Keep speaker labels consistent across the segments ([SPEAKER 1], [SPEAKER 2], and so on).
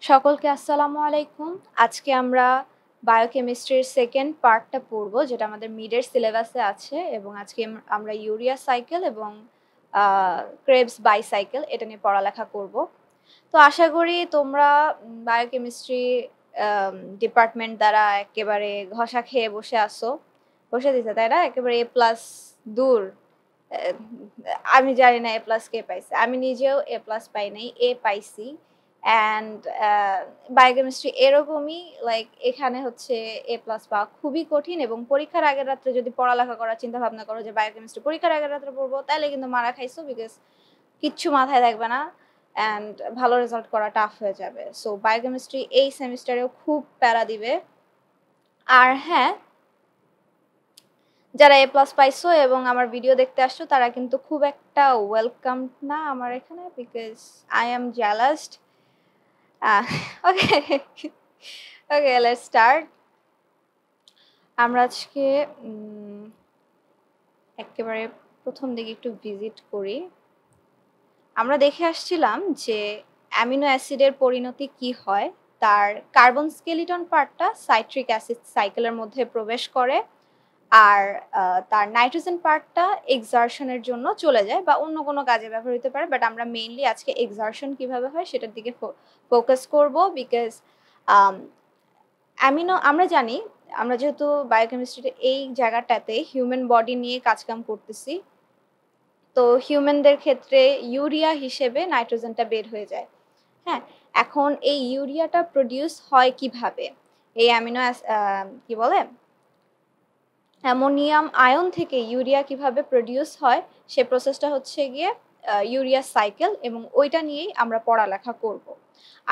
[SPEAKER 1] সকলকে আসসালামু আলাইকুম। আজকে আমরা বায়োকেমিস্ট্রির সেকেন্ড পার্টটা পড়ব, যেটা আমাদের মিডের সিলেবাসে আছে, এবং আজকে আমরা ইউরিয়া সাইকেল এবং ক্রেবস বাইসাইকেল এটা নিয়ে পড়ালেখা করব। তো আশা করি তোমরা বায়োকেমিস্ট্রি ডিপার্টমেন্ট দ্বারা একেবারে ঘষা খেয়ে বসে দিতে, তাই না? একেবারে A+ দূর। আহ, আমি জানি না A+ কে পাইছে, আমি নিজেও A+ পাই নাই, এ পাইছি। অ্যান্ড বায়োকেমিস্ট্রি এরকমই, লাইক এখানে হচ্ছে A+ পাওয়া খুবই কঠিন, এবং পরীক্ষার আগের রাত্রে যদি পড়ালেখা করার চিন্তা ভাবনা করো যে বায়োকেমিস্ট্রি পরীক্ষার আগের রাত্রে পড়বো, তাহলে কিন্তু মারা খাইছো, বিকজ কিচ্ছু মাথায় থাকবে না অ্যান্ড ভালো রেজাল্ট করা টাফ হয়ে যাবে। সো বায়োকেমিস্ট্রি এই সেমিস্টারেও খুব প্যারা দিবে। আর হ্যাঁ, যারা A+ পাইছো এবং আমার ভিডিও দেখতে আসছো, তারা কিন্তু খুব একটা ওয়েলকাম না আমার এখানে, because I am jealoused. Okay, okay, let's start. আমরা আজকে একেবারে প্রথম দিকে একটু ভিজিট করি। আমরা দেখে আসছিলাম যে অ্যামিনো অ্যাসিডের পরিণতি কি হয়। তার কার্বন স্কেলিটন পার্টটা সাইট্রিক অ্যাসিড সাইকেলের মধ্যে প্রবেশ করে, আর তার নাইট্রোজেন পার্টটা এক্সারশনের জন্য চলে যায় বা অন্য কোনো কাজে ব্যবহার হতে পারে, বাট আমরা মেইনলি আজকে এক্সারশন কিভাবে হয় সেটার দিকে ফোকাস করব। বিকজ অ্যামিনো আমরা জানি, আমরা যেহেতু বায়োকেমিস্ট্রিতে এই জায়গাটাতে হিউম্যান বডি নিয়ে কাজকাম করতেছি, তো হিউম্যানদের ক্ষেত্রে ইউরিয়া হিসেবে নাইট্রোজেনটা বের হয়ে যায়। হ্যাঁ, এখন এই ইউরিয়াটা প্রডিউস হয় কিভাবে? এই অ্যামিনো কি বলে, অ্যামোনিয়াম আয়ন থেকে ইউরিয়া কিভাবে প্রডিউস হয়, সে প্রসেসটা হচ্ছে গিয়ে ইউরিয়া সাইকেল, এবং ওইটা নিয়েই আমরা পড়ালেখা করব।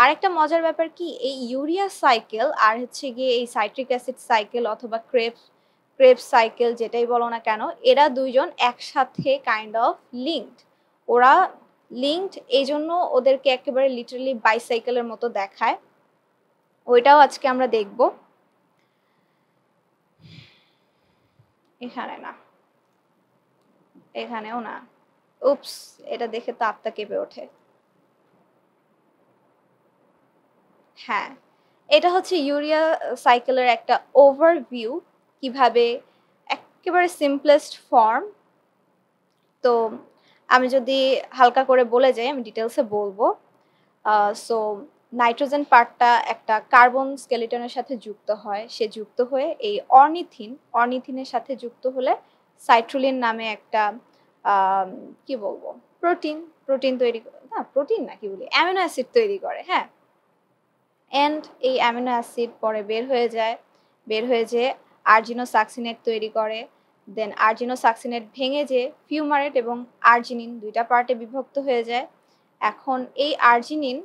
[SPEAKER 1] আর একটা মজার ব্যাপার কি, এই ইউরিয়া সাইকেল আর হচ্ছে গিয়ে এই সাইট্রিক অ্যাসিড সাইকেল অথবা ক্রেবস সাইকেল যেটাই বলো না কেন, এরা দুইজন একসাথে কাইন্ড অফ লিঙ্কড। ওরা লিঙ্কড এই জন্য ওদেরকে একেবারে লিটারালি বাইসাইকেলের মতো দেখায়। ওইটাও আজকে আমরা দেখব। এখানে না, এখানেও না। উপস, এটা দেখে তো আত্মা কেঁপে ওঠে। হ্যাঁ, এটা হচ্ছে ইউরিয়া সাইকেলের একটা ওভারভিউ, কিভাবে একেবারে সিম্পলেস্ট ফর্ম। তো আমি যদি হালকা করে বলে যাই, আমি ডিটেলসে বলবো। সো নাইট্রোজেন পার্টটা একটা কার্বন স্কেলিটনের সাথে যুক্ত হয়, সে যুক্ত হয়ে এই অর্নিথিনের সাথে যুক্ত হলে সাইট্রুলিন নামে একটা কি বলবো, প্রোটিন প্রোটিন তৈরি করে, না প্রোটিন না, কি বলি, অ্যামিনো অ্যাসিড তৈরি করে। হ্যাঁ, এন্ড এই অ্যামিনো অ্যাসিড পরে বের হয়ে যে আর্জিনোসাকসিনেট তৈরি করে। দেন আর্জিনোসাকসিনেট ভেঙে যে ফিউমারেট এবং আর্জিনিন দুইটা পার্টে বিভক্ত হয়ে যায়। এখন এই আর্জিনিন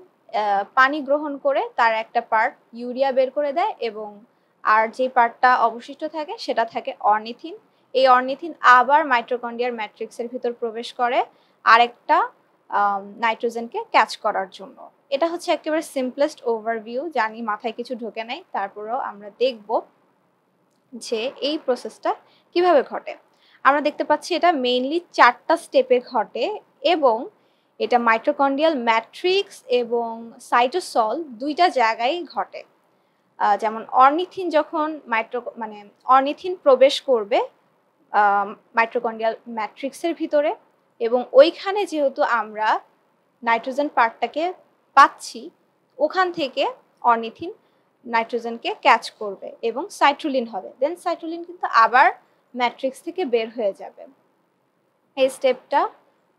[SPEAKER 1] পানি গ্রহণ করে তার একটা পার্ট ইউরিয়া বের করে দেয়, এবং আর যে পার্টটা অবশিষ্ট থাকে সেটা থাকে অর্নিথিন। এই অর্নিথিন আবার মাইটোকন্ড্রিয়ার ম্যাট্রিক্সের ভিতর প্রবেশ করে আরেকটা নাইট্রোজেনকে ক্যাচ করার জন্য। এটা হচ্ছে একেবারে সিম্পলেস্ট ওভারভিউ, জানি মাথায় কিছু ঢোকে নাই, তারপরেও আমরা দেখব যে এই প্রসেসটা কিভাবে ঘটে। আমরা দেখতে পাচ্ছি এটা মেইনলি 4টা স্টেপে ঘটে, এবং এটা মাইটোকন্ড্রিয়াল ম্যাট্রিক্স এবং সাইটোসল দুইটা জায়গায় ঘটে। যেমন অর্নিথিন যখন অর্নিথিন প্রবেশ করবে মাইটোকন্ড্রিয়াল ম্যাট্রিক্সের ভিতরে, এবং ওইখানে যেহেতু আমরা নাইট্রোজেন পার্টটাকে পাচ্ছি, ওখান থেকে অর্নিথিন নাইট্রোজেনকে ক্যাচ করবে এবং সাইট্রুলিন হবে। দেন সাইট্রুলিন কিন্তু আবার ম্যাট্রিক্স থেকে বের হয়ে যাবে। এই স্টেপটা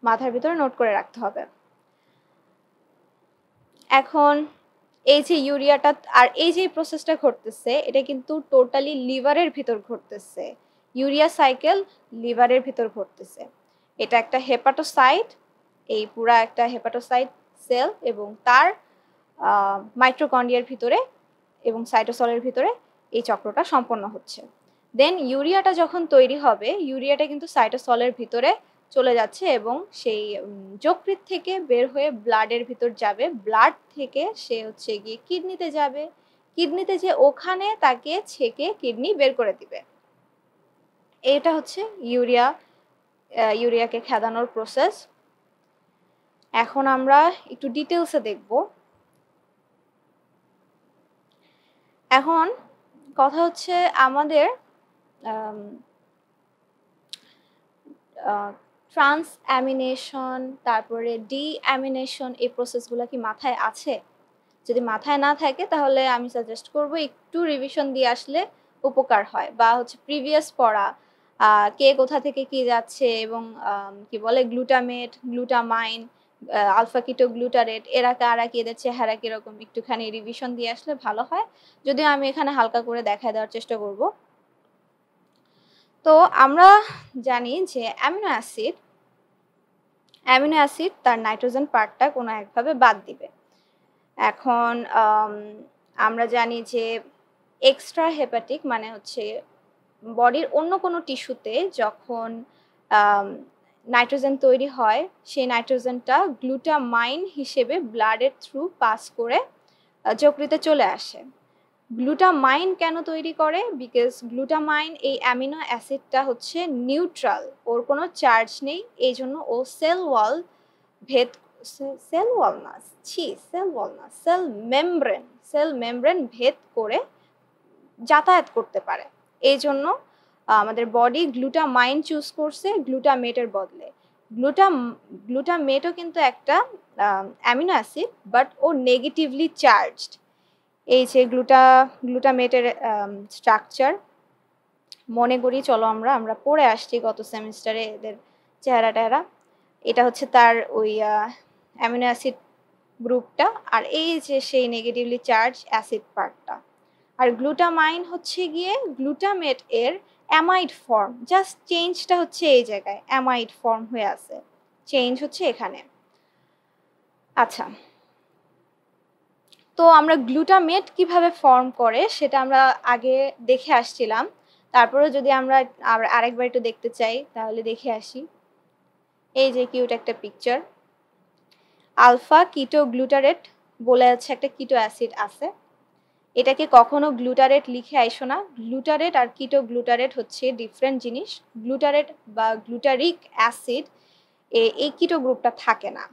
[SPEAKER 1] মাথার ভিতরে নোট করে রাখতে হবে। এখন এই যে ইউরিয়াটা আর এই যে প্রসেসটা ঘটতেছে, এটা কিন্তু টোটালি লিভারের ভিতর ঘটতেছে। ইউরিয়া সাইকেল লিভারের ভিতর ঘটতেছে। এটা একটা হেপাটোসাইট, এই পুরা একটা হেপাটোসাইট সেল, এবং তার মাইটোকন্ড্রিয়ার ভিতরে এবং সাইটোসলের ভিতরে এই চক্রটা সম্পন্ন হচ্ছে। দেন ইউরিয়াটা যখন তৈরি হবে, ইউরিয়াটা কিন্তু সাইটোসলের ভিতরে চলে যাচ্ছে, এবং সেই যকৃৎ থেকে বের হয়ে ব্লাডের ভিতর যাবে। ব্লাড থেকে সে হচ্ছে গিয়ে কিডনিতে যাবে, কিডনিতে যে ওখানে তাকে ছেঁকে কিডনি বের করে দিবে। এটা হচ্ছে ইউরিয়াকে খেদানোর প্রসেস। এখন আমরা একটু ডিটেলসে দেখব। এখন কথা হচ্ছে আমাদের ট্রান্স অ্যামিনেশন তারপরে ডি অ্যামিনেশন এই প্রসেসগুলো কি মাথায় আছে? যদি মাথায় না থাকে তাহলে আমি সাজেস্ট করব একটু রিভিশন দিয়ে আসলে উপকার হয়, বা হচ্ছে প্রিভিয়াস পড়া কে কোথা থেকে কি যাচ্ছে এবং কি বলে গ্লুটামেট, গ্লুটামাইন, আলফা কিটো গ্লুটারেট এরা কারা, কি এদের চেহারা কিরকম একটুখানি রিভিশন দিয়ে আসলে ভালো হয়। যদিও আমি এখানে হালকা করে দেখায় দেওয়ার চেষ্টা করব। তো আমরা জানি যে অ্যামিনো অ্যাসিড তার নাইট্রোজেন পার্টটা কোনো একভাবে বাদ দিবে। এখন আমরা জানি যে এক্সট্রা হেপাটিক মানে হচ্ছে বডির অন্য কোনো টিস্যুতে যখন নাইট্রোজেন তৈরি হয়, সেই নাইট্রোজেনটা গ্লুটামাইন হিসেবে ব্লাডের থ্রু পাস করে যকৃতে চলে আসে। গ্লুটামাইন কেন তৈরি করে? বিকজ গ্লুটামাইন এই অ্যামিনো অ্যাসিডটা হচ্ছে নিউট্রাল, ওর কোনো চার্জ নেই, এই জন্য ও সেল ওয়াল ভেদ সেল ওয়াল না সেল মেমব্রেন ভেদ করে যাতায়াত করতে পারে। এই জন্য আমাদের বডি গ্লুটামাইন চুজ করছে গ্লুটামেটের বদলে। গ্লুটামেটও কিন্তু একটা অ্যামিনো অ্যাসিড, বাট ও নেগেটিভলি চার্জড। এই যে গ্লুটামেটের স্ট্রাকচার মনে করি, চলো আমরা পড়ে আসছি গত সেমিস্টারে এদের চেহারা টেহারা। এটা হচ্ছে তার ওই অ্যামিনো অ্যাসিড গ্রুপটা, আর এই যে সেই নেগেটিভলি চার্জ অ্যাসিড পার্টটা। আর গ্লুটামাইন হচ্ছে গিয়ে গ্লুটামেট এর অ্যামাইড ফর্ম, জাস্ট চেঞ্জটা হচ্ছে এই জায়গায় অ্যামাইড ফর্ম হয়ে আছে, চেঞ্জ হচ্ছে এখানে। আচ্ছা, তো আমরা গ্লুটামেট কিভাবে ফর্ম করে সেটা আমরা আগে দেখে আসছিলাম, তারপরে যদি আমরা আরেকবার একটু দেখতে চাই তাহলে দেখে আসি। এই যে কিউট একটা পিকচার, আলফা কিটো গ্লুটারেট বলে আছে একটা কিটো অ্যাসিড আছে। এটাকে কখনো গ্লুটারেট লিখে আইসো না, গ্লুটারেট আর কিটো গ্লুটারেট হচ্ছে ডিফারেন্ট জিনিস। গ্লুটারেট বা গ্লুটারিক অ্যাসিড এই কিটো গ্রুপটা থাকে না,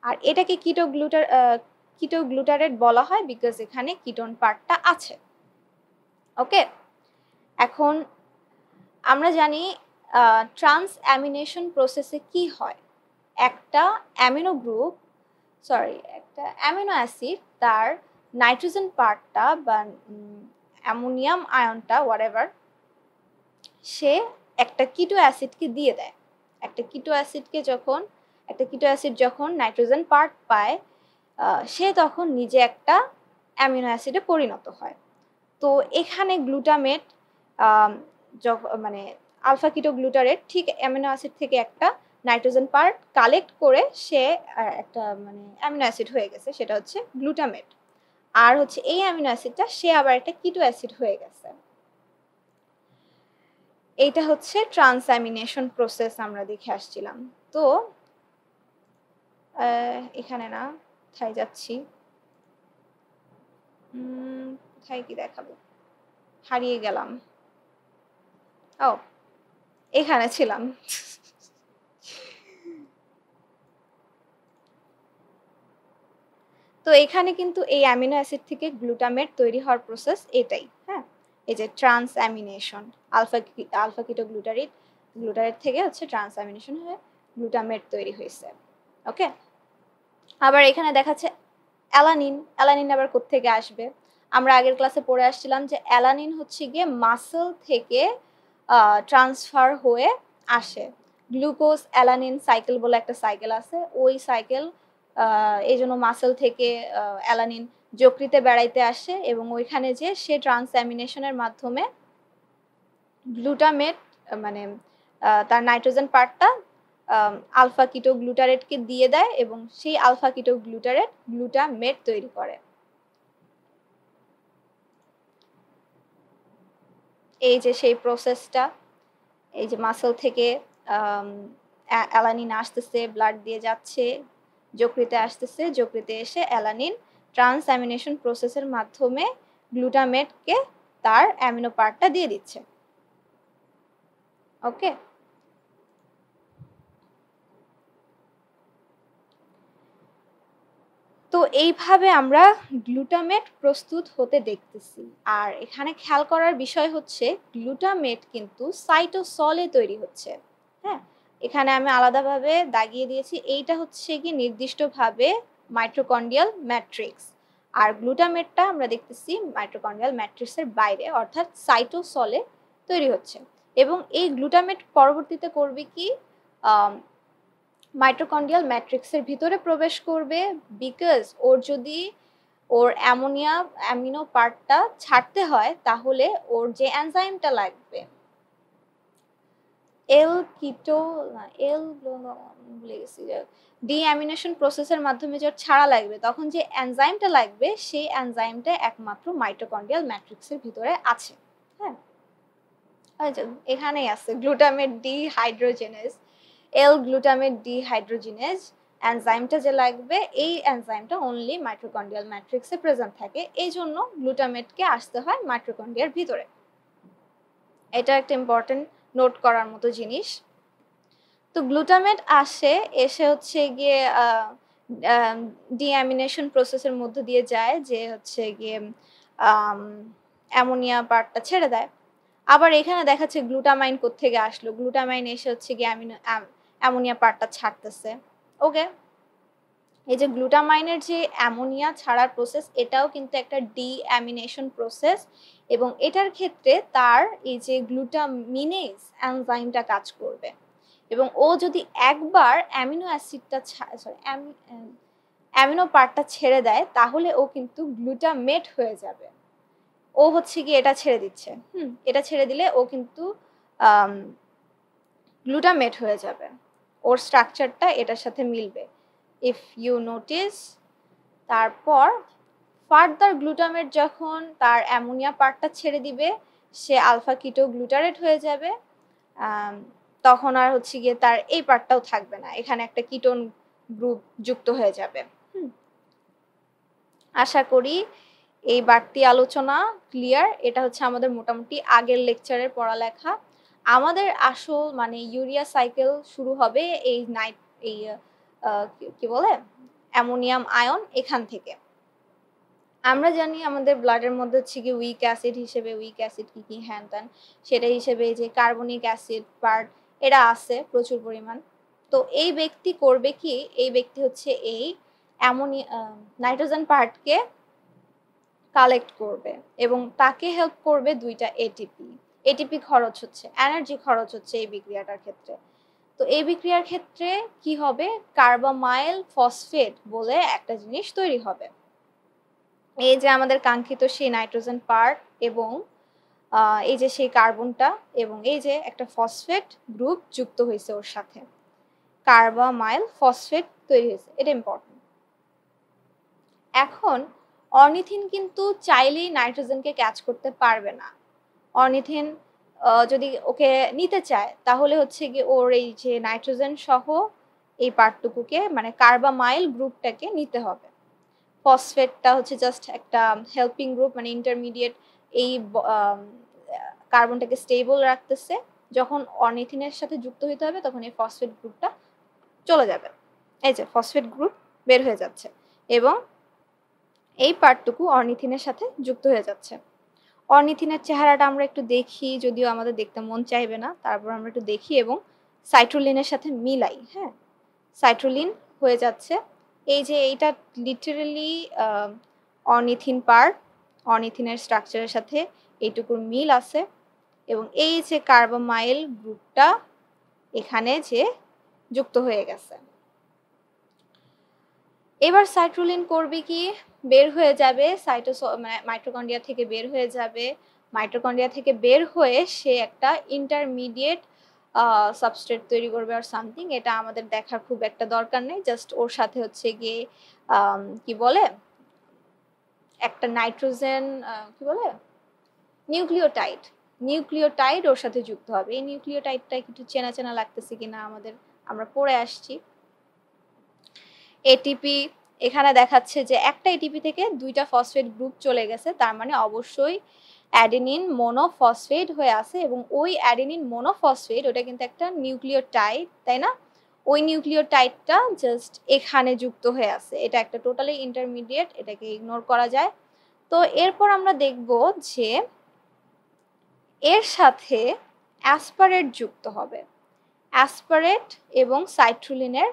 [SPEAKER 1] আর এটাকে কিটো গ্লুটারেট বলা হয় বিকজ এখানে কিটোন পার্টটা আছে। ওকে, এখন আমরা জানি ট্রান্স অ্যামিনেশন প্রসেসে কি হয়, একটা অ্যামিনো অ্যাসিড তার নাইট্রোজেন পার্টটা বা অ্যামোনিয়াম আয়নটা হোয়াটএভার সে একটা কিটো অ্যাসিডকে দিয়ে দেয়। একটা কিটো অ্যাসিড যখন নাইট্রোজেন পার্ট পায়, সে তখন নিজে একটা অ্যামিনো অ্যাসিডে পরিণত হয়। তো এখানে গ্লুটামেট মানে আলফা কিটো গ্লুটারেট ঠিক অ্যামিনো অ্যাসিড থেকে একটা নাইট্রোজেন পার্ট কালেক্ট করে সে একটা মানে অ্যামিনো অ্যাসিড হয়ে গেছে, সেটা হচ্ছে গ্লুটামেট। আর হচ্ছে এই অ্যামিনো অ্যাসিডটা সে আবার একটা কিটো অ্যাসিড হয়ে গেছে। এইটা হচ্ছে ট্রান্সঅ্যামিনেশন প্রসেস আমরা দেখে আসছিলাম। তো এখানে না, কোথায় যাচ্ছি, কোথায় কি দেখাবো, হারিয়ে গেলাম। ও, এখানে ছিলাম। তো এখানে কিন্তু এই অ্যামিনো অ্যাসিড থেকে গ্লুটামেট তৈরি হওয়ার প্রসেস এটাই। হ্যাঁ, এই যে ট্রান্স অ্যামিনেশন, আলফা কিটো গ্লুটারেট থেকে হচ্ছে ট্রান্স অ্যামিনেশন হয়ে গ্লুটামেট তৈরি হয়েছে। ওকে, আবার এখানে দেখাচ্ছে অ্যালানিন আবার কোত্থেকে আসবে? আমরা আগের ক্লাসে পড়ে আসছিলাম যে অ্যালানিন হচ্ছে গিয়ে মাসল থেকে ট্রান্সফার হয়ে আসে। গ্লুকোজ অ্যালানিন সাইকেল বলে একটা সাইকেল আছে, ওই সাইকেল এই জন্য মাসল থেকে অ্যালানিন যকৃতে বেড়াইতে আসে এবং ওইখানে যে সে ট্রান্সঅ্যামিনেশনের মাধ্যমে গ্লুটামেট মানে তার নাইট্রোজেন পার্টটা আলফা কিটো গ্লুটারেটকে দিয়ে দেয় এবং সেই আলফা কিটো গ্লুটারেট গ্লুটামেট তৈরি করে। এই যে সেই প্রসেসটা, এই যে মাসল থেকে অ্যালানিন আসতেছে, ব্লাড দিয়ে যাচ্ছে, যকৃতে আসতেছে, যকৃতে এসে অ্যালানিন ট্রান্সঅ্যামিনেশন প্রসেসের মাধ্যমে গ্লুটামেটকে তার অ্যামিনো পার্টটা দিয়ে দিচ্ছে। ওকে, তো এইভাবে আমরা গ্লুটামেট প্রস্তুত হতে দেখতেছি। আর এখানে খেয়াল করার বিষয় হচ্ছে গ্লুটামেট কিন্তু সাইটোসলে তৈরি হচ্ছে। হ্যাঁ, এখানে আমি আলাদাভাবে দাগিয়ে দিয়েছি, এইটা হচ্ছে কি নির্দিষ্টভাবে মাইটোকন্ড্রিয়াল ম্যাট্রিক্স, আর গ্লুটামেটটা আমরা দেখতেছি মাইটোকন্ড্রিয়াল ম্যাট্রিক্সের বাইরে অর্থাৎ সাইটোসলে তৈরি হচ্ছে। এবং এই গ্লুটামেট পরবর্তীতে করবে কি মাইটোকন্ড্রিয়াল ম্যাট্রিক্সের ভিতরে প্রবেশ করবে, বিকজ ওর যদি ওর অ্যামিনো পার্টটা ছাড়তে হয় তাহলে ওর যে এনজাইমটা লাগবে ডিঅ্যামিনেশন প্রসেসের মাধ্যমে যে ছাড়া লাগবে, তখন যে এনজাইমটা লাগবে সেই এনজাইমটা একমাত্র মাইটোকন্ড্রিয়াল ম্যাট্রিক্সের ভিতরে আছে। হ্যাঁ, এখানেই আছে গ্লুটামেট ডিহাইড্রোজেনেজ, গ্লুটামেট ডিহাইড্রোজেনেজ এনজাইমটা যে লাগবে, এই এনজাইমটা অনলি মাইটোকন্ড্রিয়াল ম্যাট্রিক্সে প্রেজেন্ট থাকে, এই জন্য গ্লুটামেটকে আসতে হয় মাইটোকন্ড্রিয়ার ভিতরে। এটা একটা ইম্পর্টেন্ট নোট করার মতো জিনিস। তো গ্লুটামেট এসে হচ্ছে গিয়ে ডিঅ্যামিনেশন প্রসেসের মধ্যে দিয়ে যায়, যে হচ্ছে গিয়ে অ্যামোনিয়া পার্টটা ছেড়ে দেয়। আবার এখানে দেখাচ্ছে গ্লুটামাইন কোত্থেকে আসলো, গ্লুটামাইন এসে হচ্ছে গিয়ে অ্যামোনিয়া পার্টটা ছাড়তেছে। ওকে, এই যে গ্লুটামাইনের যে অ্যামোনিয়া ছাড়ার প্রসেস, এটাও কিন্তু একটা ডিঅ্যামিনেশন প্রসেস, এবং এটার ক্ষেত্রে তার এই যে গ্লুটামিনেজ এনজাইমটা কাজ করবে, এবং ও যদি একবার অ্যামিনো পার্টটা ছেড়ে দেয় তাহলে ও কিন্তু গ্লুটামেট হয়ে যাবে। ও হচ্ছে কি এটা ছেড়ে দিচ্ছে, এটা ছেড়ে দিলে ও কিন্তু গ্লুটামেট হয়ে যাবে, ওর স্ট্রাকচারটা এটার সাথে মিলবে, ইফ ইউ নোটিস। তারপর ফার্দার গ্লুটামেট যখন তার অ্যামোনিয়া পার্টটা ছেড়ে দিবে, সে আলফা কিটো গ্লুটারেট হয়ে যাবে, তখন আর হচ্ছে গিয়ে তার এই পার্টটাও থাকবে না, এখানে একটা কিটোন গ্রুপ যুক্ত হয়ে যাবে। আশা করি এই বাড়তি আলোচনা ক্লিয়ার। এটা হচ্ছে আমাদের মোটামুটি আগের লেকচারের পড়ালেখা। আমাদের আসল মানে ইউরিয়া সাইকেল শুরু হবে এই কি বলে অ্যামোনিয়াম আয়ন এখান থেকে। আমরা জানি আমাদের ব্লাডের মধ্যে হচ্ছে কি উইক অ্যাসিড হিসেবে, উইক অ্যাসিড কি কি হ্যান ত্যান, সেটা হিসেবে যে কার্বনিক অ্যাসিড পার্ট এরা আছে প্রচুর পরিমাণ। তো এই ব্যক্তি করবে কি, এই ব্যক্তি হচ্ছে এই নাইট্রোজেন পার্টকে কালেক্ট করবে, এবং তাকে হেল্প করবে দুইটা এটিপি খরচ হচ্ছে, এনার্জি খরচ হচ্ছে এই বিক্রিয়াটার ক্ষেত্রে। তো এই বিক্রিয়ার ক্ষেত্রে কি হবে, কার্বামাইল ফসফেট বলে একটা জিনিস তৈরি হবে। এই যে আমাদের কাঙ্ক্ষিত সেই নাইট্রোজেন পার্ট, এবং এই যে সেই কার্বনটা, এবং এই যে একটা ফসফেট গ্রুপ যুক্ত হয়েছে ওর সাথে, কার্বামাইল ফসফেট তৈরি হয়েছে, এটা ইম্পর্টেন্ট। এখন অর্নিথিন কিন্তু চাইলেই নাইট্রোজেনকে ক্যাচ করতে পারবে না। অর্নিথিন যদি ওকে নিতে চায় তাহলে হচ্ছে গিয়ে ওর এই যে নাইট্রোজেন সহ এই পার্টটুকুকে মানে কার্বামাইল গ্রুপটাকে নিতে হবে। ফসফেটটা হচ্ছে জাস্ট একটা হেল্পিং গ্রুপ, মানে ইন্টারমিডিয়েট, এই কার্বনটাকে স্টেবল রাখতেছে। যখন অর্নিথিনের সাথে যুক্ত হতে হবে তখন এই ফসফেট গ্রুপটা চলে যাবে, এই যে ফসফেট গ্রুপ বের হয়ে যাচ্ছে, এবং এই পার্টটুকু অর্নিথিনের সাথে যুক্ত হয়ে যাচ্ছে। অর্নিথিনের চেহারাটা আমরা একটু দেখি, যদিও আমাদের দেখতে মন চাইবে না, তারপর আমরা একটু দেখি এবং সাইট্রোলিনের সাথে মিলাই। হ্যাঁ, সাইট্রোলিন হয়ে যাচ্ছে, এই যে এইটা লিটারেলি অর্নিথিন পার্ট, অর্নিথিনের স্ট্রাকচারের সাথে এইটুকুর মিল আছে, এবং এই যে কার্বামাইল গ্রুপটা এখানে যে যুক্ত হয়ে গেছে। এবার সাইট্রোলিন করবে কি, বের হয়ে যাবে মাইটোকন্ড্রিয়া থেকে বের হয়ে যাবে, মাইটোকন্ড্রিয়া থেকে বের হয়ে সে একটা ইন্টারমিডিয়েট সাবস্ট্রেট তৈরি করবে আর সামথিং, এটা আমাদের দেখার খুব একটা দরকার নেই, জাস্ট ওর সাথে হচ্ছে গিয়ে কি বলে একটা নাইট্রোজেন কি বলে নিউক্লিওটাইড ওর সাথে যুক্ত হবে। এই নিউক্লিওটাইডটা একটু চেনা চেনা লাগতেছে কিনা আমাদের, আমরা পড়ে আসছি। এটিপি এখানে দেখাচ্ছে যে একটা এটিপি থেকে দুইটা ফসফেট গ্রুপ চলে গেছে, তার মানে অবশ্যই অ্যাডেনিন মোনোফসফেট হয়ে আছে, এবং ওই অ্যাডেনিন মোনোফসফেট ওটা কিন্তু একটা নিউক্লিওটাইড, তাই না? ওই নিউক্লিওটাইডটা জাস্ট এখানে যুক্ত হয়ে আছে। এটা একটা টোটালি ইন্টারমিডিয়েট, এটাকে ইগনোর করা যায়। তো এরপর আমরা দেখব যে এর সাথে অ্যাসপারেট যুক্ত হবে। অ্যাসপারেট এবং সাইট্রুলিনের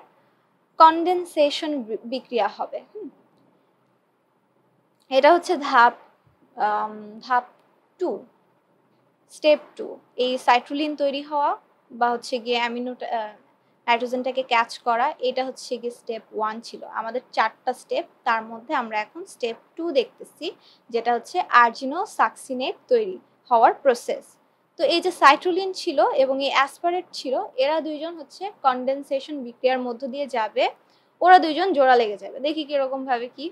[SPEAKER 1] কনডেনসেশন বিক্রিয়া হবে। এটা হচ্ছে ধাপ 2, স্টেপ 2। এই সাইট্রুলিন তৈরি হওয়া বা হচ্ছে গিয়ে নাইট্রোজেনটাকে ক্যাচ করা, এটা হচ্ছে গিয়ে স্টেপ 1 ছিল। আমাদের 4টা স্টেপ, তার মধ্যে আমরা এখন স্টেপ 2 দেখতেছি, যেটা হচ্ছে আর্জিনোসাকসিনেট তৈরি হওয়ার প্রসেস। তো এই যে সাইট্রুলিন ছিল এবং এই অ্যাসপারেট ছিল, এরা দুইজন হচ্ছে কনডেনসেশন বিক্রিয়ার মধ্য দিয়ে যাবে, ওরা দুইজন জোড়া লেগে যাবে। দেখি কিরকম ভাবে কি।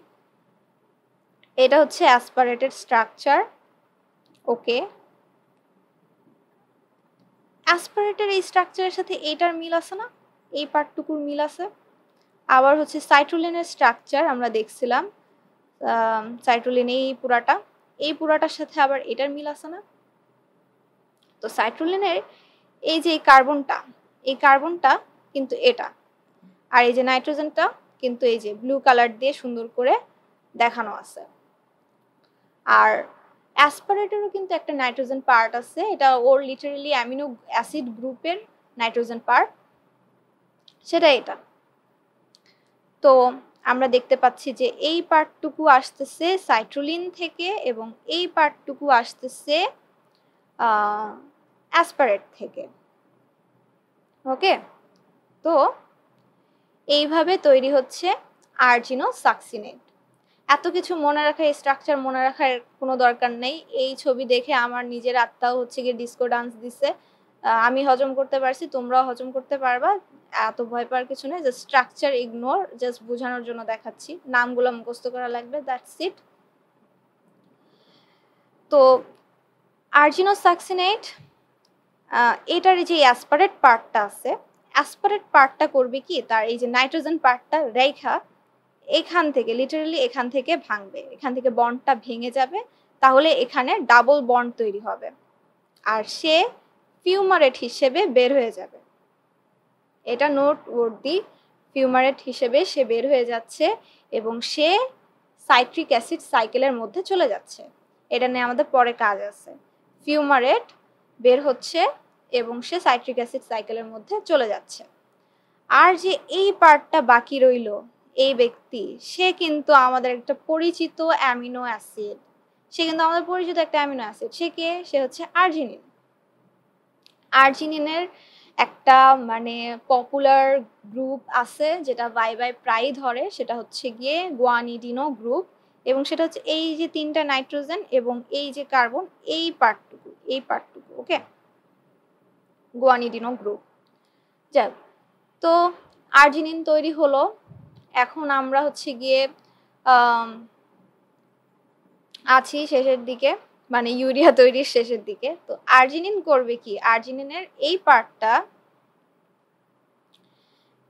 [SPEAKER 1] এটা হচ্ছে অ্যাসপারেটেড স্ট্রাকচার। ওকে, অ্যাসপারেটের এই স্ট্রাকচারের সাথে এইটার মিল আছে না, এই পার্টটুকুর মিল আছে। আবার হচ্ছে সাইট্রুলিনের স্ট্রাকচার আমরা দেখছিলাম, সাইট্রুলিন এই পুরাটার সাথে আবার এটার মিল আছে না। তো সাইট্রুলিনের এই যে এই কার্বনটা কিন্তু এটা, আর এই যে নাইট্রোজেনটা কিন্তু এই যে ব্লু কালার দিয়ে সুন্দর করে দেখানো আছে। আর অ্যাসপারেটেরও কিন্তু একটা নাইট্রোজেন পার্ট আছে, এটা ওর লিটারালি অ্যামিনো অ্যাসিড গ্রুপের নাইট্রোজেন পার্ট, সেটা এটা। তো আমরা দেখতে পাচ্ছি যে এই পার্টটুকু আসতেছে সাইট্রুলিন থেকে এবং এই পার্টটুকু আসতেছে অ্যাসপারেট থেকে। ওকে, তো এইভাবে তৈরি হচ্ছে আর্জিনোসাকসিনেট। এত কিছু মনে রাখা, এই স্ট্রাকচার মনে রাখার কোনো দরকার নেই। এই ছবি দেখে আমার নিজের আত্মাও হচ্ছে গিয়ে ডিস্কো ডান্স দিছে। আমি হজম করতে পারছি, তোমরাও হজম করতে পারবা, এত ভয় পাওয়ার কিছু নেই। জাস্ট স্ট্রাকচার ইগনোর, জাস্ট বোঝানোর জন্য দেখাচ্ছি, নামগুলো মুখস্থ করা লাগবে, দ্যাটস ইট। তো আর্জিনোসাকসিনেট, এটার যে অ্যাসপারেট পার্টটা আছে, অ্যাসপারেট পার্টটা করবে কি, তার এই যে নাইট্রোজেন পার্টটা রেখা এখান থেকে লিটারালি এখান থেকে ভাঙবে, এখান থেকে বন্ডটা ভেঙে যাবে, তাহলে এখানে ডাবল বন্ড তৈরি হবে আর সে ফিউমারেট হিসেবে বের হয়ে যাবে। এটা নোট ওয়ার্দি, ফিউমারেট হিসেবে সে বের হয়ে যাচ্ছে এবং সে সাইট্রিক অ্যাসিড সাইকেলের মধ্যে চলে যাচ্ছে। এটা নিয়ে আমাদের পরে কাজ আছে। ফিউমারেট বের হচ্ছে এবং সে সাইট্রিক অ্যাসিড সাইকেলের মধ্যে চলে যাচ্ছে। আর যে এই পার্টটা বাকি রইল, এই ব্যক্তি, সে কিন্তু আমাদের একটা পরিচিত অ্যামিনো অ্যাসিড, সে কে? সে হচ্ছে আর্জিনিন। আর্জিনিনের একটা মানে পপুলার গ্রুপ আছে যেটা বাই প্রায় ধরে, সেটা হচ্ছে গিয়ে গুয়ানিডিনো গ্রুপ, এবং সেটা হচ্ছে এই যে 3টা নাইট্রোজেন এবং এই যে কার্বন, এই পার্টটুকু। ওকে, গুয়ানিডিনো গ্রুপ। যাক, তো আর্জিনিন তৈরি হলো। এখন আমরা হচ্ছে গিয়ে আছি শেষের দিকে, মানে ইউরিয়া তৈরির শেষের দিকে। তো আর্জিনিন করবে কি, আর্জিনিনের এই পার্টটা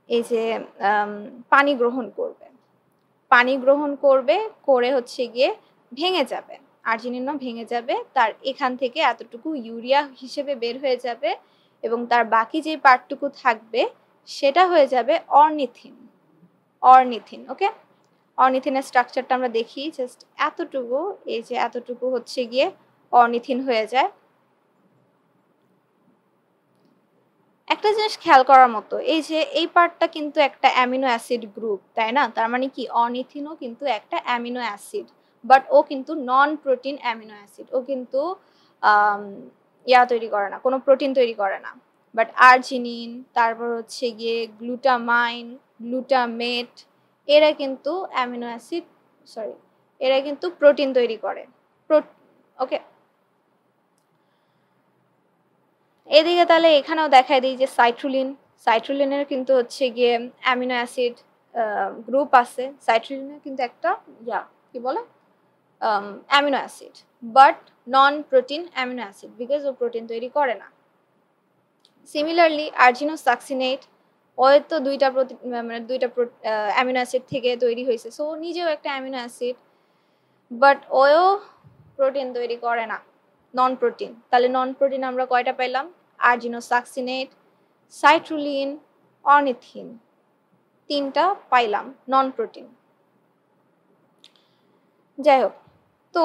[SPEAKER 1] এই যে পানি গ্রহণ করবে করে হচ্ছে গিয়ে ভেঙে যাবে, আর্জিনিনও ভেঙে যাবে, তার এখান থেকে এতটুকু ইউরিয়া হিসেবে বের হয়ে যাবে এবং তার বাকি যে পার্টটুকু থাকবে সেটা হয়ে যাবে অর্নিথিন। ওকে, অর্নিথিনের স্ট্রাকচারটা আমরা দেখি, জাস্ট এতটুকু, এই যে এতটুকু হচ্ছে গিয়ে অর্নিথিন হয়ে যায়। একটা জিনিস খেয়াল করার মতো, এই যে এই পার্টটা কিন্তু একটা অ্যামিনো অ্যাসিড গ্রুপ, তাই না? তার মানে কি অর্নিথিনও কিন্তু একটা অ্যামিনো অ্যাসিড, বাট ও কিন্তু নন প্রোটিন অ্যামিনো অ্যাসিড, ও কিন্তু তৈরি করে না, কোনো প্রোটিন তৈরি করে না। বাট আর্জিনিন, তারপর হচ্ছে গিয়ে গ্লুটামাইন, গ্লুটামেট, এরা কিন্তু অ্যামিনো অ্যাসিড, এরা কিন্তু প্রোটিন তৈরি করে। ওকে, এদিকে তাহলে এখানেও দেখায় দিই যে সাইট্রুলিনের কিন্তু হচ্ছে গিয়ে অ্যামিনো অ্যাসিড গ্রুপ আছে। সাইট্রুলিনের কিন্তু একটা কি বলে amino acid, but non protein amino acid, because ও প্রোটিন তৈরি করে না। সিমিলারলি আর্জিনোসাকসিনেট, ও তো দুইটা অ্যামিনো অ্যাসিড থেকে তৈরি হয়েছে, সো নিজেও একটা অ্যামিনো অ্যাসিড, বাট ওও প্রোটিন তৈরি করে না, নন প্রোটিন। তাহলে নন প্রোটিন আমরা কয়টা পেলাম? আর্জিনোসাকসিনেট, সাইট্রুলিন, অর্নিথিন, 3টা পাইলাম নন প্রোটিন। যাই হোক, তো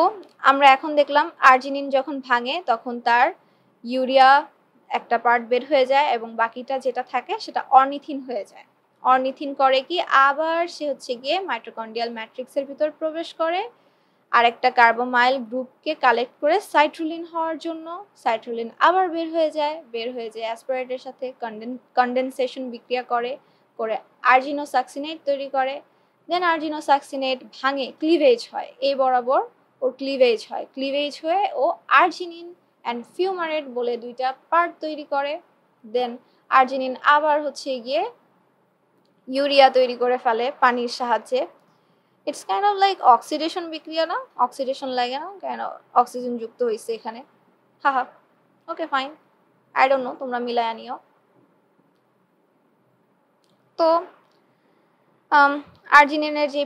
[SPEAKER 1] আমরা এখন দেখলাম আর্জিনিন যখন ভাঙে তখন তার ইউরিয়া একটা পার্ট বের হয়ে যায় এবং বাকিটা যেটা থাকে সেটা অর্নিথিন হয়ে যায়। অর্নিথিন করে কি, আবার সে হচ্ছে গিয়ে মাইটোকন্ড্রিয়াল ম্যাট্রিক্সের ভিতর প্রবেশ করে আরেকটা কার্বোমাইল গ্রুপকে কালেক্ট করে সাইট্রুলিন হওয়ার জন্য। সাইট্রুলিন আবার বের হয়ে যায় অ্যাসপারেটের সাথে কন্ডেনসেশন বিক্রিয়া করে আর্জিনোসাকসিনেট তৈরি করে। দেন আর্জিনোসাকসিনেট ভাঙে, ক্লিভেজ হয়, এই বরাবর ওর ক্লিভেজ হয়, ক্লিভেজ হয়ে ও আর্জিনিন অ্যান্ড ফিউমারেট বলে 2টা পার্ট তৈরি করে। দেন আর্জিনিন আবার হচ্ছে গিয়ে ইউরিয়া তৈরি করে ফেলে পানির সাহায্যে। It's kind of like oxidation বিক্রিয়া না? অক্সিডেশন লাগে না? কেন অক্সিজেন যুক্ত হয়েছে এখানে। হা okay fine, I don't know, তোমরা মিলায়া নিও। তো আর্জিনিনের যে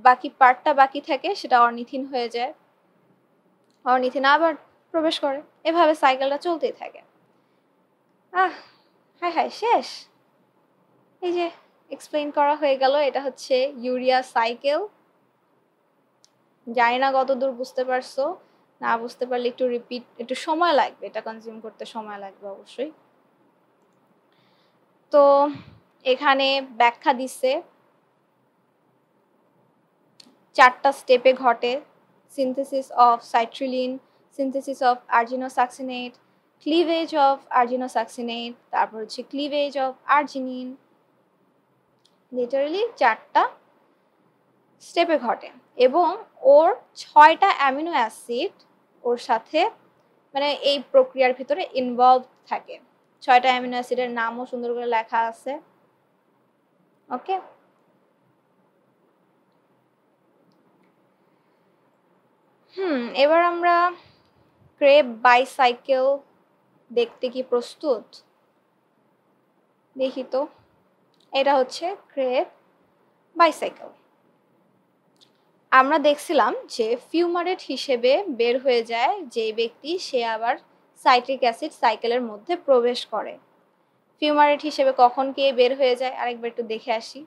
[SPEAKER 1] বাকি পার্টটা বাকি থাকে সেটা অর্নিথিন হয়ে যায়, অর্নিথিন আবার প্রবেশ করে, এভাবে সাইকেলটা চলতেই থাকে। হায় শেষ। এই যে এক্সপ্লেইন করা হয়ে গেল, এটা হচ্ছে ইউরিয়া সাইকেল। জানি না কতদূর বুঝতে পারছো, না বুঝতে পারলে একটু রিপিট, একটু সময় লাগবে, এটা কনজিউম করতে সময় লাগবে অবশ্যই। তো এখানে ব্যাখ্যা দিচ্ছে 4টা স্টেপে ঘটে: synthesis of citrulline, synthesis of argininosuccinate, cleavage of argininosuccinate, তারপর হচ্ছে ক্লিভেজ অফ আর্জিনিন। লিটারালি 4টা স্টেপে ঘটে এবং ওর 6টা অ্যামিনো অ্যাসিড ওর সাথে মানে এই প্রক্রিয়ার ভিতরে ইনভলভ থাকে। 6টা অ্যামিনো অ্যাসিডের নামও সুন্দর করে লেখা আছে। ওকে, এবার আমরা ক্রেব বাইসাইকেল দেখতে কি প্রস্তুত? দেখি তো, এটা হচ্ছে ক্রেব বাইসাইকেল। আমরা দেখছিলাম যে ফিউমারেট হিসেবে বের হয়ে যায় যে ব্যক্তি, সে আবার সাইট্রিক অ্যাসিড সাইকেলের মধ্যে প্রবেশ করে। ফিউমারেট হিসেবে কখন কে বের হয়ে যায় আরেকবার একটু দেখে আসি।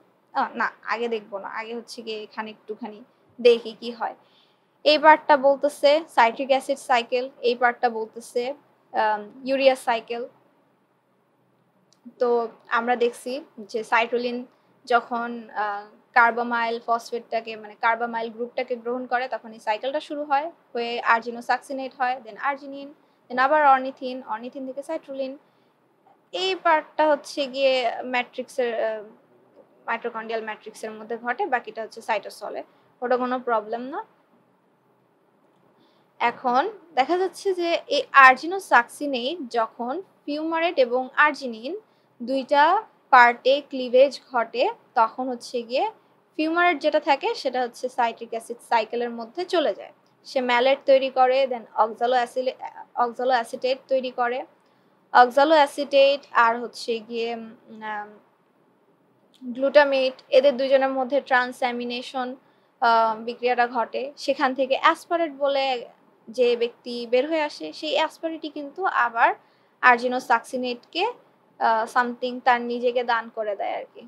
[SPEAKER 1] না, আগে দেখবো না, আগে হচ্ছে গিয়ে এখানে একটুখানি দেখি কি হয়। এই পার্টটা বলতেছে সাইট্রিক অ্যাসিড সাইকেল, এই পার্টটা বলতেছে ইউরিয়া সাইকেল। তো আমরা দেখছি যে সাইট্রুলিন যখন কার্বামাইল ফসফেটটাকে মানে কার্বামাইল গ্রুপটাকে গ্রহণ করে তখন এই সাইকেলটা শুরু হয়, হয়ে আর্জিনোসাকসিনেট হয়, দেন আর্জিনিন, দেন আবার অর্নিথিন, অর্নিথিন থেকে সাইট্রুলিন। এই পার্টটা হচ্ছে গিয়ে ম্যাট্রিক্সের মাইটোকন্ড্রিয়াল ম্যাট্রিক্সের মধ্যে ঘটে, বাকিটা হচ্ছে সাইটোসলে, ওটা কোনো প্রবলেম না। এখন দেখা যাচ্ছে যে এই আর্জিনোসাকসিনেট যখন ফিউমারেট এবং আর্জিনিন 2টা পার্টে ক্লিভেজ ঘটে তখন হচ্ছে গিয়ে ফিউমারেট যেটা থাকে সেটা হচ্ছে সাইট্রিক অ্যাসিড সাইকেলের মধ্যে চলে যায়, সে ম্যালেট তৈরি করে, দেন অক্সালো অ্যাসিটেট তৈরি করে। অক্সালো অ্যাসিটেট আর হচ্ছে গিয়ে গ্লুটামেট, এদের দুজনের মধ্যে ট্রান্সঅ্যামিনেশন বিক্রিয়াটা ঘটে, সেখান থেকে অ্যাসপারেট বলে যে ব্যক্তি বের হয়ে আসে, সেই অ্যাসপারেটই কিন্তু আবার আর্জিনোসাকসিনেটকে সামথিং তার নিজেকে দান করে দেয় আর কি।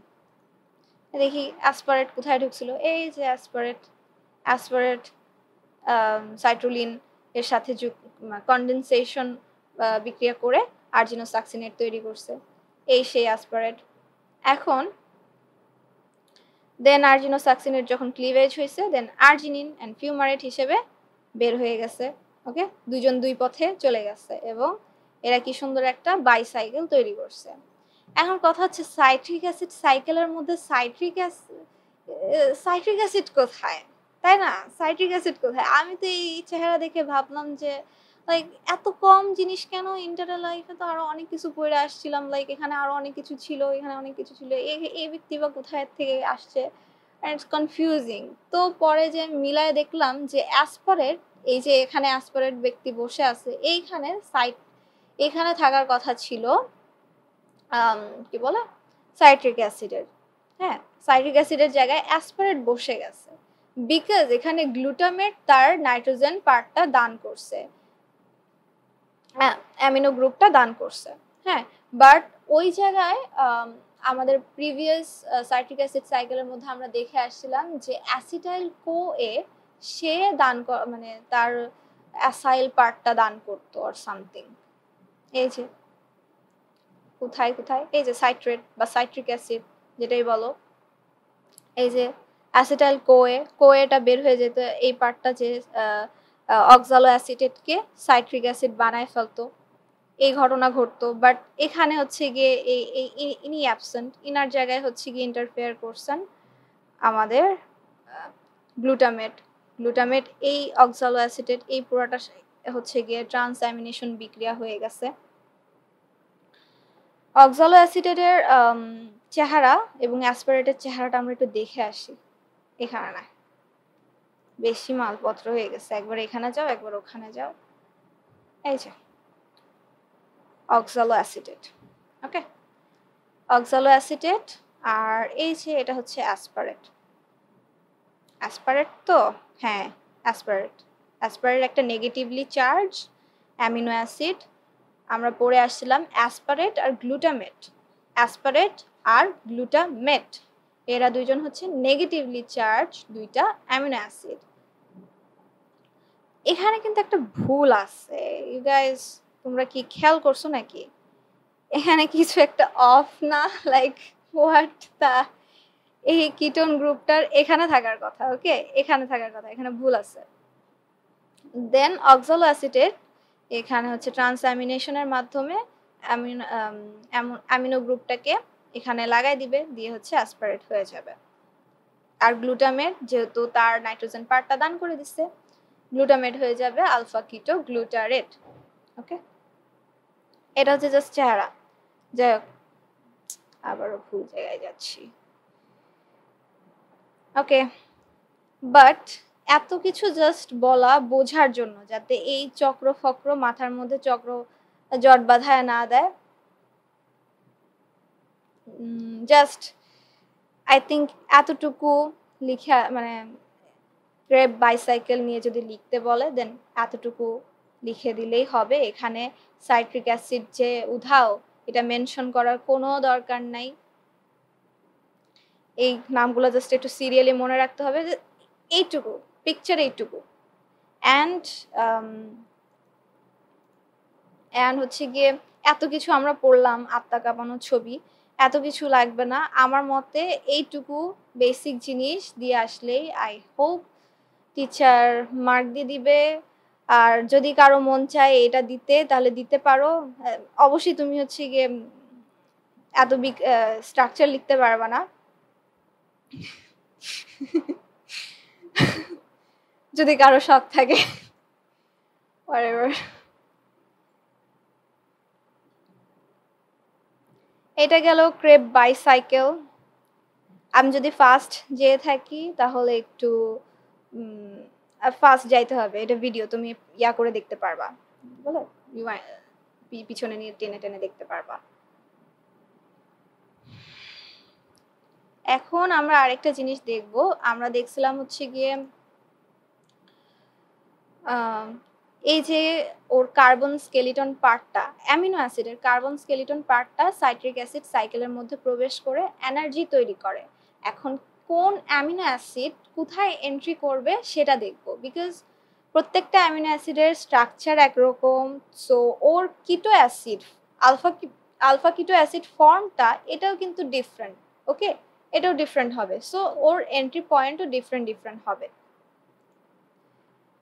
[SPEAKER 1] দেখি অ্যাসপারেট কোথায় ঢুকছিল, এই যে অ্যাসপারেট সাইট্রুলিন এর সাথে কন্ডেনসেশন বিক্রিয়া করে আর্জিনোসাকসিনেট তৈরি করছে, এই সেই অ্যাসপারেট। এখন দেন আর্জিনোসাকসিনেট যখন ক্লিভেজ হয়েছে দেন আর্জিনিন অ্যান্ড ফিউমারেট হিসেবে বের হয়ে গেছে। ওকে, দুজন দুই পথে চলে গেছে এবং এরা কি সুন্দর একটা বাইসাইকেল তৈরি করছে। এখন কথা হচ্ছে সাইট্রিক অ্যাসিড সাইকেলের মধ্যে সাইট্রিক অ্যাসিড কোথায়, তাই না? সাইট্রিক অ্যাসিড কোথায়? আমি তো এই চেহারা দেখে ভাবলাম যে লাইক এত কম জিনিস কেন, ইন্টারনাল লাইফে তো আরো অনেক কিছু পড়ে আসছিলাম, লাইক এখানে আরো অনেক কিছু ছিল, এখানে অনেক কিছু ছিল, এই ব্যক্তি বা কোথায় থেকে আসছে, ইটস কনফিউজিং। তো পরে যে মিলায় দেখলাম যে অ্যাসপারেট, এই যে এখানে অ্যাসপারেট ব্যক্তি বসে আছে, এখানে থাকার কথা ছিল কি বলে সাইট্রিক অ্যাসিডের। হ্যাঁ, সাইট্রিক অ্যাসিডের জায়গায় অ্যাসপারেট বসে গেছে বিকজ এখানে গ্লুটামেট তার নাইট্রোজেন পার্টটা দান করছে, অ্যামিনো গ্রুপটা দান করছে। হ্যাঁ, বাট ওই জায়গায় আমাদের প্রিভিয়াস সাইট্রিক অ্যাসিড সাইকেলের মধ্যে আমরা দেখে আসছিলাম যে অ্যাসিটাইল কো এ সে মানে তার অ্যাসাইল পার্টটা দান করতো অর সামথিং। এই যে কোথায় কোথায় এই যে সাইট্রেট বা সাইট্রিক অ্যাসিড যেটাই বলো, এই যে অ্যাসিটাইল কোয়েটা বের হয়ে যেত, এই পার্টটা যে অক্সালো অ্যাসিটেটকে সাইট্রিক অ্যাসিড বানায় ফেলতো, এই ঘটনা ঘটতো। বাট এখানে হচ্ছে গিয়ে ইনি অ্যাবসেন্ট, ইনার জায়গায় হচ্ছে গিয়ে ইন্টারফেয়ার করছেন আমাদের গ্লুটামেট এই অক্সালো অ্যাসিটেট এই পুরোটা হচ্ছে গিয়ে ট্রান্সঅ্যামিনেশন বিক্রিয়া হয়ে গেছে। অক্সালো অ্যাসিটেটের চেহারা এবং অ্যাসপারেটের চেহারাটা আমরা একটু দেখে আসি। এখানে না, বেশি মালপত্র হয়ে গেছে, একবার এখানে যাও একবার ওখানে যাও। এই যে অক্সালো অ্যাসিটেট, ওকে, অক্সালো অ্যাসিটেট। আর এই যে এটা হচ্ছে অ্যাসপারেট তো, হ্যাঁ অ্যাসপারেট একটা নেগেটিভলি চার্জ অ্যামিনো অ্যাসিড। আমরা পড়ে আসছিলাম অ্যাসপারেট আর গ্লুটামেট এরা দুইজন হচ্ছে নেগেটিভলি চার্জ দুইটা অ্যামিনো অ্যাসিড। এখানে কিন্তু একটা ভুল আছে, ইউ গাইস তোমরা কি খেয়াল করছো নাকি? এখানে কিছু একটা অফ না, লাইক হোয়াট দা, এই কিটোন গ্রুপটার এখানে থাকার কথা, ওকে, এখানে থাকার কথা, এখানে ভুল আছে। দেন অক্সালো অ্যাসিটেট এখানে হচ্ছে ট্রান্সঅ্যামিনেশনের মাধ্যমে অ্যামিনো গ্রুপটাকে এখানে লাগাই দিবে, দিয়ে হচ্ছে অ্যাসপারেট হয়ে যাবে। আর গ্লুটামেট যেহেতু তার নাইট্রোজেন পার্টটা দান করে দিচ্ছে, গ্লুটামেট হয়ে যাবে আলফা কিটো গ্লুটারেট, ওকে। এটা হচ্ছে জাস্ট চেহারা। যাই হোক, আবারও ভুল জায়গায় যাচ্ছি, ওকে। বাট এত কিছু জাস্ট বলা বোঝার জন্য, যাতে এই চক্র ফক্র মাথার মধ্যে চক্র জট বাঁধায় না দেয়। জাস্ট আই থিঙ্ক এতটুকু লিখা, মানে ক্রেব বাইসাইকেল নিয়ে যদি লিখতে বলে দেন এতটুকু লিখে দিলেই হবে। এখানে সাইট্রিক অ্যাসিড যে উধাও এটা মেনশন করার কোনো দরকার নাই। এই নামগুলো জাস্ট একটু সিরিয়ালি মনে রাখতে হবে, যে এইটুকু পিকচার, এইটুকু। অ্যান্ড হচ্ছে গিয়ে এত কিছু আমরা পড়লাম, আত্মা কাঁপানো ছবি, এত কিছু লাগবে না আমার মতে। এইটুকু বেসিক জিনিস দিয়ে আসলেই আই হোপ টিচার মার্ক দিয়ে দিবে। আর যদি কারো মন চায় এটা দিতে তাহলে দিতে পারো। অবশ্যই তুমি হচ্ছে গিয়ে এত বিগ স্ট্রাকচার লিখতে পারবা না, যদি কারো শখ থাকে। এটা গেল ক্রেব বাইসাইকেল। আমি যদি ফাস্ট যেয়ে থাকি তাহলে একটু ফাস্ট যাইতে হবে, এটা ভিডিও তুমি ইয়া করে দেখতে পারবা, বলো পিছনে নিয়ে টেনে টেনে দেখতে পারবা। এখন আমরা আরেকটা জিনিস দেখব। আমরা দেখছিলাম হচ্ছে গিয়ে এই যে ওর কার্বন স্কেলিটন পার্টটা, অ্যামিনো অ্যাসিডের কার্বন স্কেলিটন পার্টটা সাইট্রিক অ্যাসিড সাইকেলের মধ্যে প্রবেশ করে এনার্জি তৈরি করে। এখন কোন অ্যামিনো অ্যাসিড কোথায় এন্ট্রি করবে সেটা দেখব, বিকজ প্রত্যেকটা অ্যামিনো অ্যাসিডের স্ট্রাকচার একরকম। সো ওর কিটো অ্যাসিড আলফা কিটো অ্যাসিড ফর্মটা এটাও কিন্তু ডিফারেন্ট, ওকে, এটাও ডিফারেন্ট হবে। সো ওর এন্ট্রি পয়েন্টও ডিফারেন্ট হবে।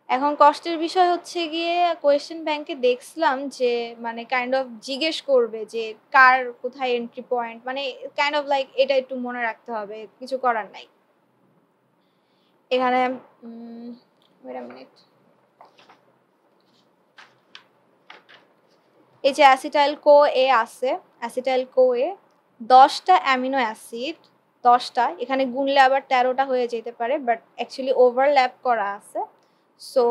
[SPEAKER 1] এখন কষ্টের বিষয় হচ্ছে গিয়ে কোয়েশ্চেন ব্যাংকে দেখছিলাম যে মানে কাইন্ড অফ জিজ্ঞেস করবে যে কার কোথায় এন্ট্রি পয়েন্ট, মানে কাইন্ড অফ লাইক এটা একটু মনে রাখতে হবে, কিছু করার নাই। এখানে ওয়েট আ মিনিট, এই যে অ্যাসিটাইল কো এ আছে, অ্যাসিটাইল কো এ 10টা অ্যামিনো অ্যাসিড, 10টা, এখানে গুনলে আবার 13টা হয়ে যেতে পারে, বাট অ্যাকচুয়ালি ওভারল্যাপ করা আছে। সো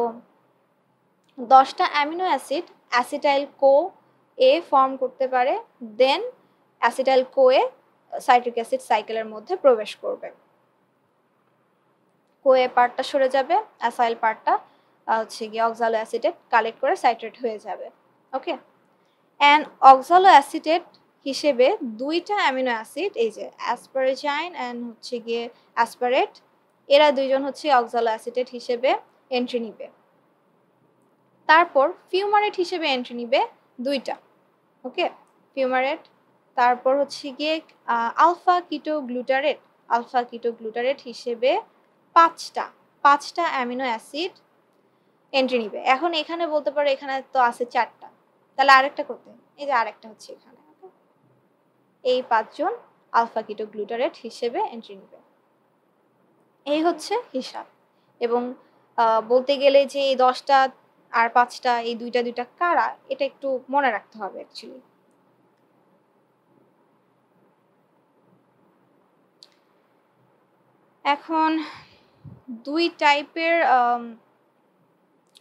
[SPEAKER 1] 10টা অ্যামিনো অ্যাসিড অ্যাসিটাইল কো এ ফর্ম করতে পারে, দেন অ্যাসিটাইল কো এ সাইট্রিক অ্যাসিড সাইকেলের মধ্যে প্রবেশ করবে। কো এ পার্টটা সরে যাবে, অ্যাসাইল পার্টটা হচ্ছে গিয়ে অক্সালো অ্যাসিটেট কালেক্ট করে সাইট্রেট হয়ে যাবে, ওকে। অ্যান্ড অক্সালো অ্যাসিটেট হিসেবে দুইটা অ্যামিনো অ্যাসিড, এই যে অ্যাসপারাজাইন অ্যান্ড হচ্ছে গিয়ে অ্যাসপারেট, এরা দুইজন হচ্ছে অক্সালো অ্যাসিটেট হিসেবে এন্ট্রি নিবে। তারপর ফিউমারেট হিসেবে এন্ট্রি নিবে দুইটা, ওকে, ফিউমারেট। তারপর হচ্ছে গিয়ে আলফা কিটোগ্লুটারেট হিসেবে পাঁচটা অ্যামিনো অ্যাসিড এন্ট্রি নিবে। এখন এখানে বলতে পারো এখানে তো আছে 4টা, তাহলে আরেকটা করতে, এই যে আরেকটা হচ্ছে এখানে, এই 5জন আলফা কিটোগ্লুটারেট হিসেবে এন্ট্রি নিবে। এই হচ্ছে হিসাব। এবং বলতে গেলে যে এই 10টা আর 5টা, এই দুইটা কারা, এটা একটু মনে রাখতে হবে অ্যাকচুয়ালি। এখন দুই টাইপের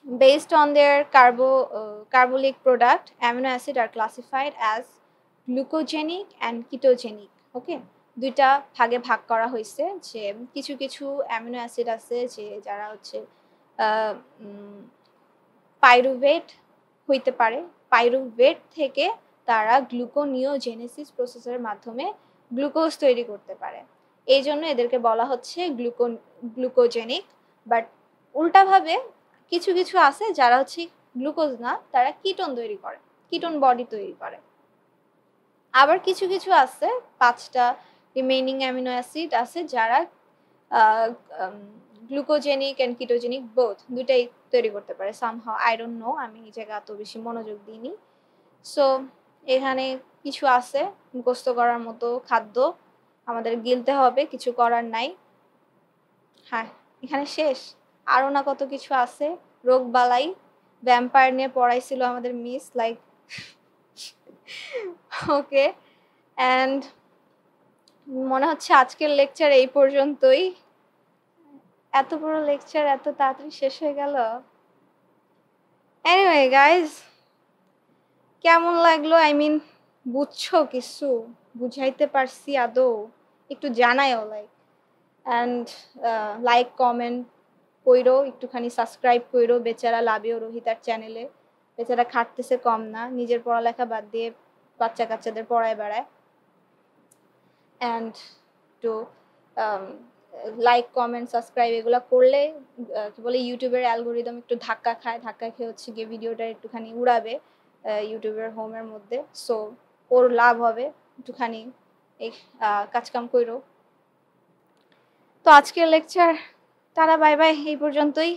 [SPEAKER 1] based on their carbolic product, amino acid are classified as glucogenic and ketogenic, ওকে। দুইটা ভাগে ভাগ করা হয়েছে, যে কিছু কিছু অ্যামিনো অ্যাসিড আছে যে যারা হচ্ছে পাইরুভেট হইতে পারে, পাইরুভেট থেকে তারা গ্লুকোনিওজেনেসিস প্রসেসের মাধ্যমে গ্লুকোজ তৈরি করতে পারে, এই জন্য এদেরকে বলা হচ্ছে গ্লুকোজেনিক। বাট উল্টাভাবে কিছু কিছু আছে যারা হচ্ছে গ্লুকোজ না, তারা কিটোন তৈরি করে, কিটোন বডি তৈরি করে। আবার কিছু কিছু আছে 5টা রিমেইনিং অ্যামিনো অ্যাসিড আছে যারা গ্লুকোজেনিক অ্যান্ড কিটোজেনিক বোথ দুইটাই তৈরি করতে পারে সামহাও, আই ডোন্ট নো, আমি এই জায়গায় এত বেশি মনোযোগ দিইনি। সো এখানে কিছু আছে মুখস্থ করার মতো খাদ্য, আমাদের গিলতে হবে, কিছু করার নাই। হ্যাঁ, এখানে শেষ, আরও না কত কিছু আছে, রোগ বালাই, ভ্যাম্পায়ার নিয়ে পড়াইছিল আমাদের মিস, লাইক ওকে। অ্যান্ড মনে হচ্ছে আজকের লেকচার এই পর্যন্তই। এত বড় লেকচার এত তাড়াতাড়ি শেষ হয়ে গেল। এনিওয়ে গাইজ, কেমন লাগলো? আই মিন বুঝছো কিছু? বুঝাইতে পারছি আদৌ? একটু জানাইও, অ্যান্ড লাইক কমেন্ট কইরো, একটুখানি সাবস্ক্রাইব কইরো। বেচারা লাভিও রোহিতার চ্যানেলে, বেচারা খাটতেছে কম না, নিজের পড়ালেখা বাদ দিয়ে বাচ্চা কাচ্চাদের পড়ায় বেড়ায়। And to like comment subscribe এগুলো করলে কি বলে ইউটিউবের অ্যালগোরিদম একটু ধাক্কা খেয়ে হচ্ছে গিয়ে ভিডিওটা একটুখানি উড়াবে ইউটিউবের হোমের মধ্যে। সো ওর লাভ হবে, একটুখানি এই কাজকাম কইরো। তো আজকের লেকচার, টাটা বাই বাই, এই পর্যন্তই।